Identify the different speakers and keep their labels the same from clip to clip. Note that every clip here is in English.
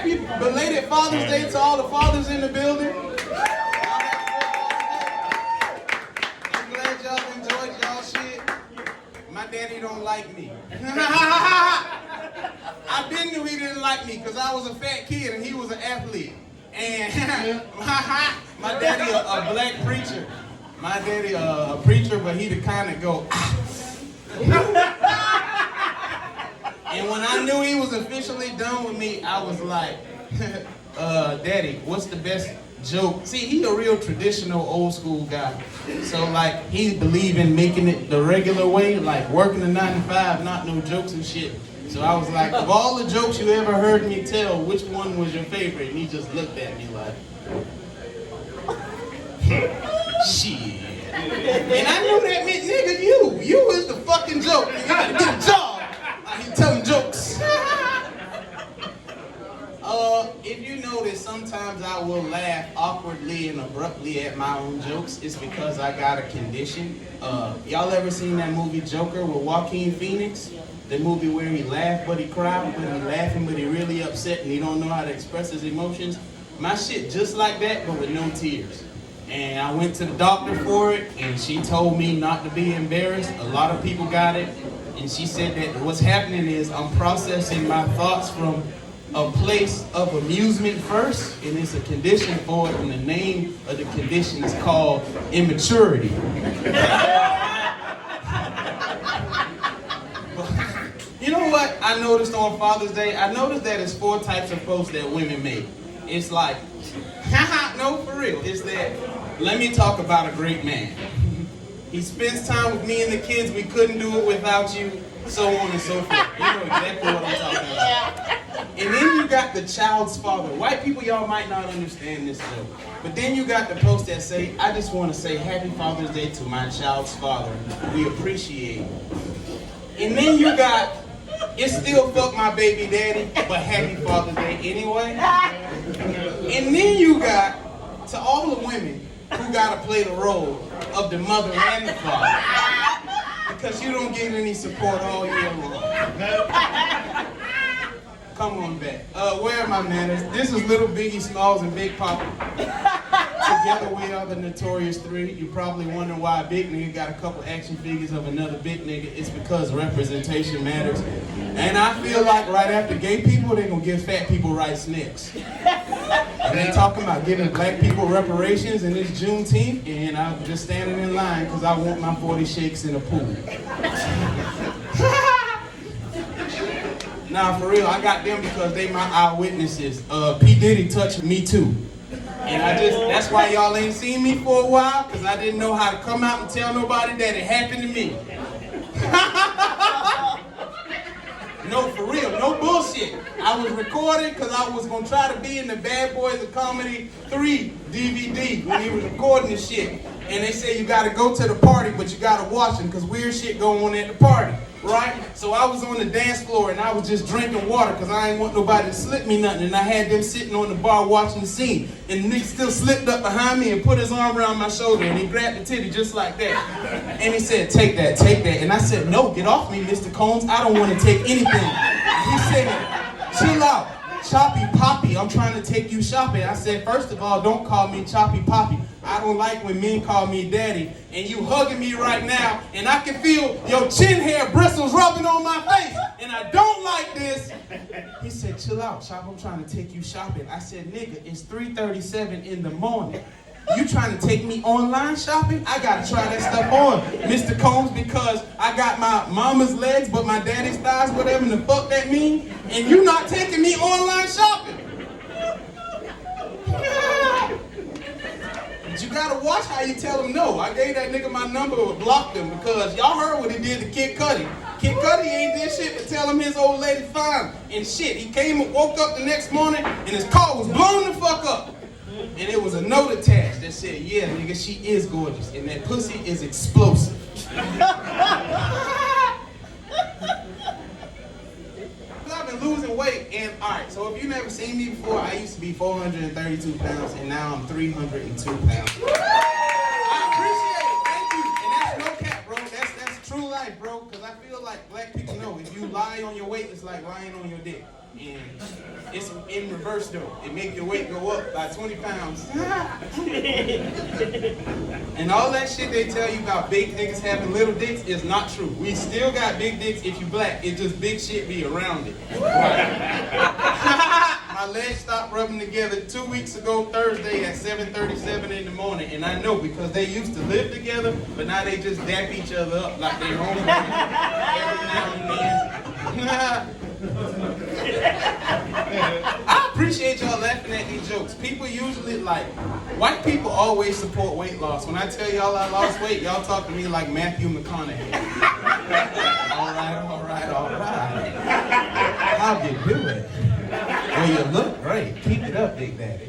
Speaker 1: happy belated Father's Day to all the fathers in the building. I'm glad y'all enjoyed y'all shit. My daddy don't like me. I been knew he didn't like me because I was a fat kid and he was an athlete. And my daddy a black preacher. My daddy a preacher, but he the kind of go. And when I knew he was officially done with me, I was like, Daddy, what's the best joke? See, he's a real traditional old school guy. So like, he believe in making it the regular way, like working a 9 to 5, not no jokes and shit. So I was like, of all the jokes you ever heard me tell, which one was your favorite? And he just looked at me like, shit. And I knew that meant, nigga, you is the fucking joke. You gotta get a job. He's telling jokes. If you notice, sometimes I will laugh awkwardly and abruptly at my own jokes. It's because I got a condition. Y'all ever seen that movie Joker with Joaquin Phoenix? The movie where he laughed but he cried, but he laughing but he really upset and he don't know how to express his emotions. My shit just like that, but with no tears. And I went to the doctor for it, and she told me not to be embarrassed. A lot of people got it. And she said that what's happening is I'm processing my thoughts from a place of amusement first, and it's a condition for it, and the name of the condition is called immaturity. You know what I noticed on Father's Day? I noticed that it's 4 types of posts that women make. It's like, haha, no, for real. It's that, let me talk about a great man. He spends time with me and the kids. We couldn't do it without you. So on and so forth. You know exactly what I'm talking about. And then you got the child's father. White people, y'all might not understand this joke. But then you got the posts that say, I just want to say Happy Father's Day to my child's father. We appreciate it. And then you got, it's still fuck my baby daddy, but Happy Father's Day anyway. And then you got, to all the women who got to play the role of the mother and the father, because you don't get any support all year long. Come on back. Where are my manners? This is Little Biggie Smalls and Big Papa. Together we are the Notorious 3. You probably wonder why a big nigga got a couple action figures of another big nigga. It's because representation matters. And I feel like right after gay people, they're gonna give fat people rights next. And they talking about giving black people reparations, and it's Juneteenth, and I'm just standing in line because I want my 40 shakes in a pool. Nah, for real, I got them because they my eyewitnesses. P. Diddy touched me too. And that's why y'all ain't seen me for a while, because I didn't know how to come out and tell nobody that it happened to me. No, for real, no bullshit. I was recording because I was going to try to be in the Bad Boys of Comedy 3 DVD when he was recording this shit. And they say you got to go to the party, but you got to watch them because weird shit going on at the party, right? So I was on the dance floor and I was just drinking water because I ain't want nobody to slip me nothing. And I had them sitting on the bar watching the scene. And the nigga still slipped up behind me and put his arm around my shoulder and he grabbed the titty just like that. And he said, take that, take that. And I said, no, get off me, Mr. Combs. I don't want to take anything. He said, chill out. Choppy Poppy, I'm trying to take you shopping. I said, first of all, don't call me Choppy Poppy. I don't like when men call me daddy. And you hugging me right now, and I can feel your chin hair bristles rubbing on my face. And I don't like this. He said, chill out, Chop, I'm trying to take you shopping. I said, nigga, it's 3:37 in the morning. You trying to take me online shopping? I gotta try that stuff on, Mr. Combs, because I got my mama's legs, but my daddy's thighs, whatever the fuck that mean, and you not taking me online shopping. But you gotta watch how you tell him no. I gave that nigga my number but blocked him because y'all heard what he did to Kid Cudi. Kid Cudi ain't did shit but tell him his old lady fine and shit. He came and woke up the next morning and his car was blown the fuck up. And it was a note attached that said, yeah, nigga, she is gorgeous. And that pussy is explosive. I've been losing weight, and alright, so if you never seen me before, I used to be 432 pounds, and now I'm 302 pounds. I appreciate it, thank you. And that's no cap, bro. That's true life, bro. Because I feel like black people know if you lie on your weight, it's like lying on your dick. shit. And it's in reverse though. It make your weight go up by 20 pounds. And all that shit they tell you about big niggas having little dicks is not true. We still got big dicks if you black. It's just big shit be around it. My legs stopped rubbing together 2 weeks ago Thursday at 7:37 in the morning. And I know because they used to live together, but now they just dap each other up like they homeboys every now and then. I appreciate y'all laughing at these jokes. People usually white people always support weight loss. When I tell y'all I lost weight, y'all talk to me like Matthew McConaughey. All right. How you doing? Well, you look great. Keep it up, Big Daddy.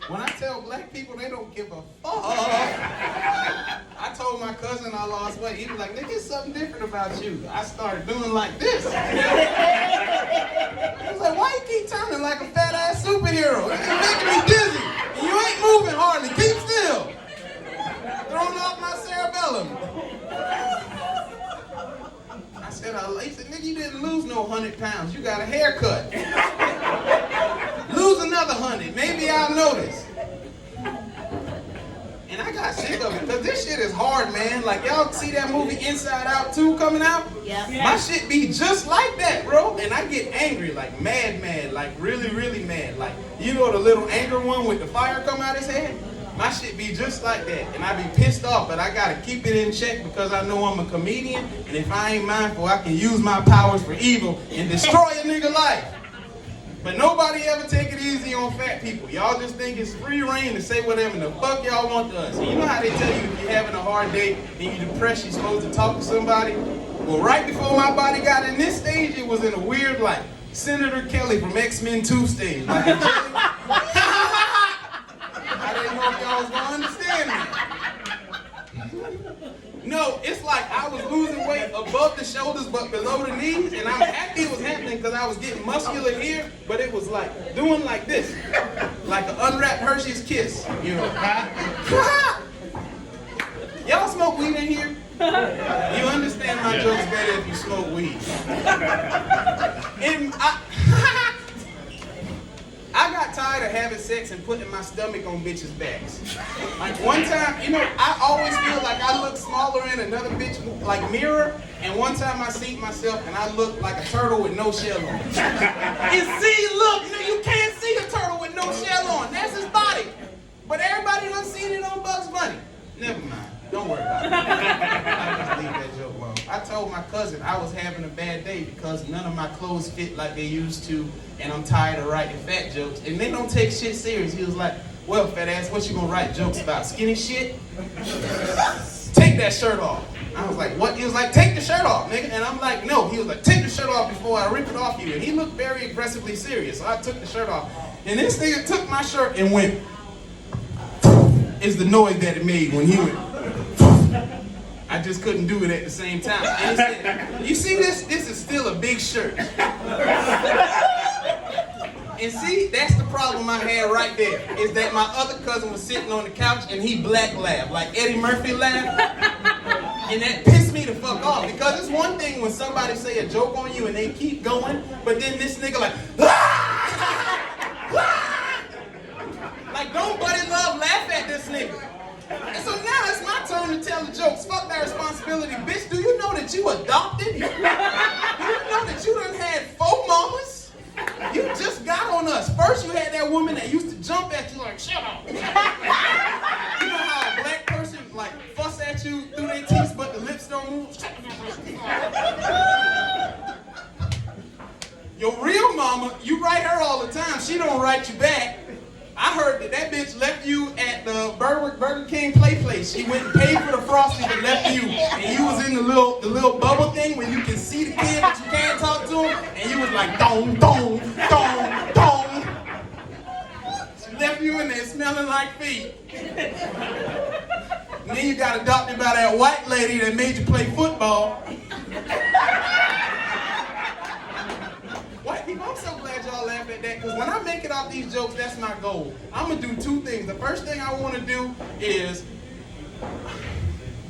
Speaker 1: When I tell black people they don't give a fuck, I told my cousin I lost weight. He was like, nigga, there's something different about you. I started doing like this. He was like, why you keep turning like a fat ass superhero? It's making me dizzy. And you ain't moving hardly. Keep still. Throwing off my cerebellum. I said, he said, nigga, you didn't lose no 100 pounds. You got a haircut. Lose another 100. Maybe I'll notice. And I got sick of it because this shit is hard, man. Like, y'all see that movie Inside Out 2 coming out?
Speaker 2: Yeah.
Speaker 1: My shit be just like that, bro. And I get angry, like mad, like really, really mad. Like, you know the little anger one with the fire come out his head? My shit be just like that. And I be pissed off, but I gotta keep it in check because I know I'm a comedian. And if I ain't mindful, I can use my powers for evil and destroy a nigga life. But nobody ever take it easy on fat people. Y'all just think it's free reign to say whatever the fuck y'all want to us. And you know how they tell you if you're having a hard day and you're depressed, you're supposed to talk to somebody? Well, right before my body got in this stage, it was in a weird, like, Senator Kelly from X-Men 2 stage. Like, I didn't know if y'all was going to understand me. No, it's like I was losing weight above the shoulders but below the knees, and I'm happy it was happening because I was getting muscular here, but it was like doing like this, like an unwrapped Hershey's Kiss, you know. Y'all smoke weed in here? You understand my jokes better if you smoke weed. And I got tired of having sex and putting my stomach on bitches' backs. Like one time, you know, I always feel like I look smaller in another bitch like mirror, and one time I seen myself and I looked like a turtle with no shell on. And see, look, you can't see a turtle with no shell on. That's his body. But everybody done seen it on Bugs Bunny. Never mind. Don't worry about it. I'll just leave that joke alone. I told my cousin I was having a bad day because none of my clothes fit like they used to, and I'm tired of writing fat jokes. And they don't take shit serious. He was like, well, fat ass, what you gonna write jokes about? Skinny shit? Take that shirt off. I was like, what? He was like, take the shirt off, nigga. And I'm like, no. He was like, take the shirt off before I rip it off you. And he looked very aggressively serious. So I took the shirt off. And this nigga took my shirt and went, is the noise that it made when he went. I just couldn't do it at the same time. And he said, you see this? This is still a big shirt. And see, that's the problem I had right there, is that my other cousin was sitting on the couch and he black laughed, like Eddie Murphy laughed. And that pissed me the fuck off, because it's one thing when somebody say a joke on you and they keep going, but then this nigga like, like don't buddy love laugh at this nigga. And so now it's my turn to tell the jokes. Fuck that responsibility, bitch. Do you know that you adopted? Do you know that you done had 4 mamas? You just got on us. First you had that woman that used to jump at you like, shut up. You know how a black person like fuss at you through their teeth but the lips don't move? Your real mama, you write her all the time. She don't write you back. I heard that bitch left you at the Burger King play place. She went and paid for the Frosty but left you. And you was in the little bubble thing where you can see the kid but you can't talk to him. And you was like, dong, dong, dong, dong. She left you in there smelling like feet. And then you got adopted by that white lady that made you play football. White people, I'm so glad y'all laugh at that, because when I make it off these jokes, that's my goal. I'm going to do 2 things. The first thing I want to do is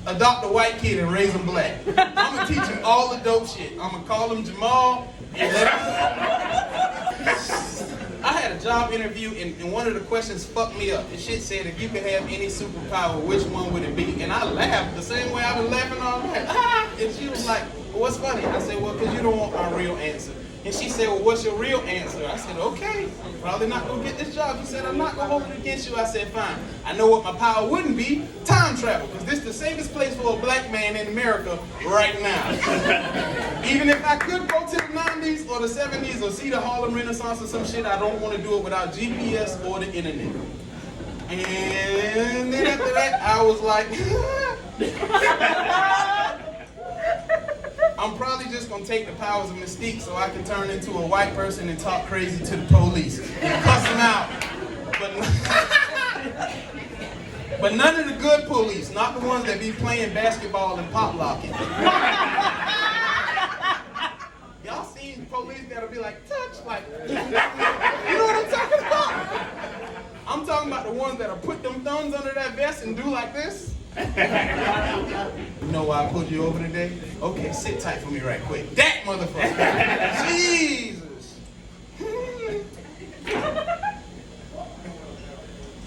Speaker 1: adopt a white kid and raise him black. I'm gonna teach him all the dope shit. I'm gonna call him Jamal and let him... I had a job interview and one of the questions fucked me up. The shit said, if you could have any superpower, which one would it be? And I laughed the same way I've been laughing all night. And she was like, well, what's funny? I said, well, because you don't want my real answer. And she said, well, what's your real answer? I said, okay, I'm probably not going to get this job. She said, I'm not going to hold it against you. I said, fine. I know what my power wouldn't be, time travel, because this is the safest place for a black man in America right now. Even if I could go to the 90s or the 70s or see the Harlem Renaissance or some shit, I don't want to do it without GPS or the internet. And then after that, I was like, I'm probably just gonna take the powers of Mystique so I can turn into a white person and talk crazy to the police and cuss them out. But none of the good police, not the ones that be playing basketball and pop locking. Y'all seen police that'll be like, touch, like, you know what I'm talking about? I'm talking about the ones that'll put them thumbs under that vest and do like this. You know why I pulled you over today? Okay, sit tight for me right quick. That motherfucker. Jesus.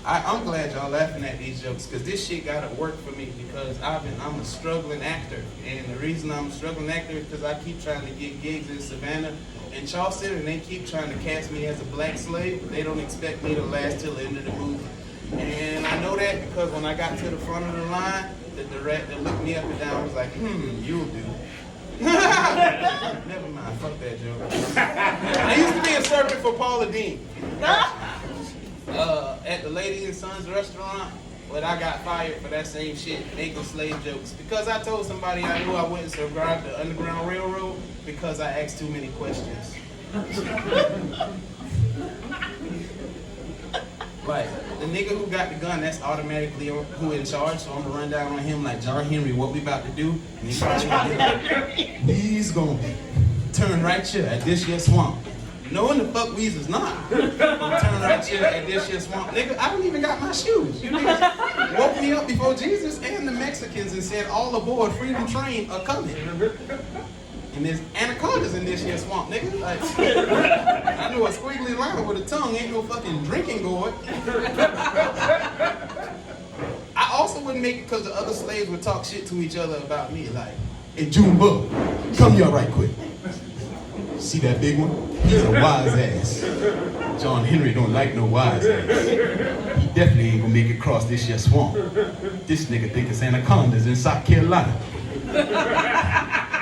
Speaker 1: I'm glad y'all laughing at these jokes because this shit gotta work for me because I'm a struggling actor. And the reason I'm a struggling actor is because I keep trying to get gigs in Savannah and Charleston and they keep trying to cast me as a black slave. They don't expect me to last till the end of the movie. And I know that because when I got to the front of the line, the director looked me up and down and was like, you'll do. Never mind, fuck that joke. I used to be a servant for Paula Deen at the Lady and Sons restaurant, but I got fired for that same shit, making slave jokes. Because I told somebody I knew I wouldn't survive the Underground Railroad because I asked too many questions. Like, the nigga who got the gun, that's automatically who in charge, so I'm gonna run down on him like, John Henry, what we about to do? And he's he's gonna turn right here at this here swamp. Knowing the fuck Weezer's not. Gonna turn right here at this here swamp. Nigga, I don't even got my shoes. You niggas woke me up before Jesus and the Mexicans and said, all aboard, Freedom Train are coming. And there's anacondas in this here swamp, nigga. Like, I know a squiggly line with a tongue ain't no fucking drinking gourd. I also wouldn't make it because the other slaves would talk shit to each other about me. Like, hey, Junebug, come here right quick. See that big one? He's a wise ass. John Henry don't like no wise ass. He definitely ain't gonna make it across this here swamp. This nigga think it's anacondas in South Carolina.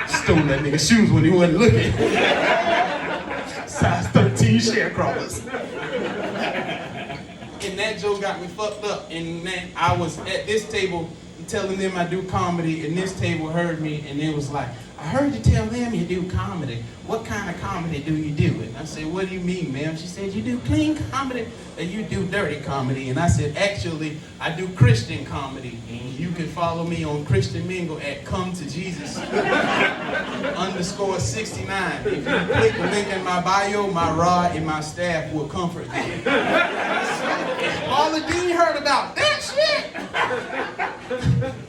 Speaker 1: Stole that nigga shoes when he wasn't looking. Size 13 sharecroppers. And that joke got me fucked up. And then I was at this table telling them I do comedy, and this table heard me, and it was like, I heard you tell them you do comedy. What kind of comedy do you do? And I said, what do you mean, ma'am? She said, you do clean comedy and you do dirty comedy. And I said, actually, I do Christian comedy. And you can follow me on Christian Mingle at Come to Jesus _69. If you click the link in my bio, my rod and my staff will comfort you. And Paula Deen heard about that shit.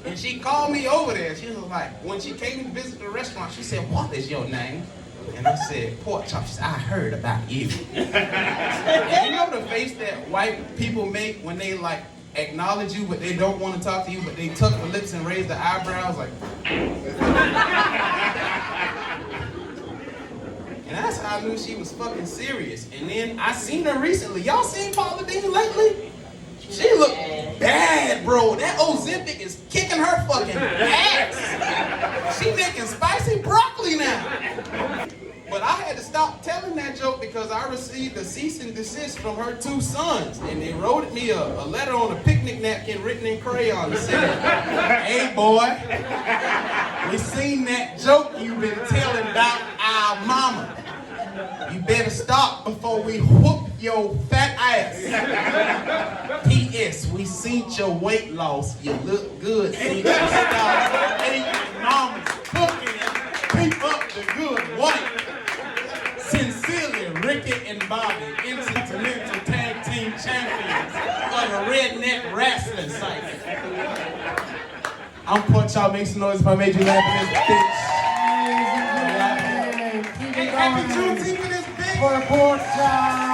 Speaker 1: And she called me over there. She was like, when she came to visit the restaurant, she said, what is your name? And I said, pork chop. She said, I heard about you. And you know the face that white people make when they like acknowledge you, but they don't want to talk to you, but they tuck the lips and raise the eyebrows like. And that's how I knew she was fucking serious. And then I seen her recently. Y'all seen Paula Deen lately? She look bad, bro. That Ozempic is kicking her fucking ass. She making spicy broccoli now. But I had to stop telling that joke because I received a cease and desist from her 2 sons. And they wrote me a letter on a picnic napkin written in crayon that said, hey boy, we seen that joke you've been telling about our mama. You better stop before we whoop your fat ass. P.S. We seen your weight loss. You look good. Since you stopped eating mama's cooking. Keep up the good work. Sincerely, Ricky and Bobby, Intercontinental Tag Team Champions of the Redneck Wrestling Cycle. I'm Punch Out. Make some noise if I made you laugh in this bitch.
Speaker 2: Keep it
Speaker 1: Happy
Speaker 2: going
Speaker 1: Juneteenth in this bitch.
Speaker 2: for Pork Chop.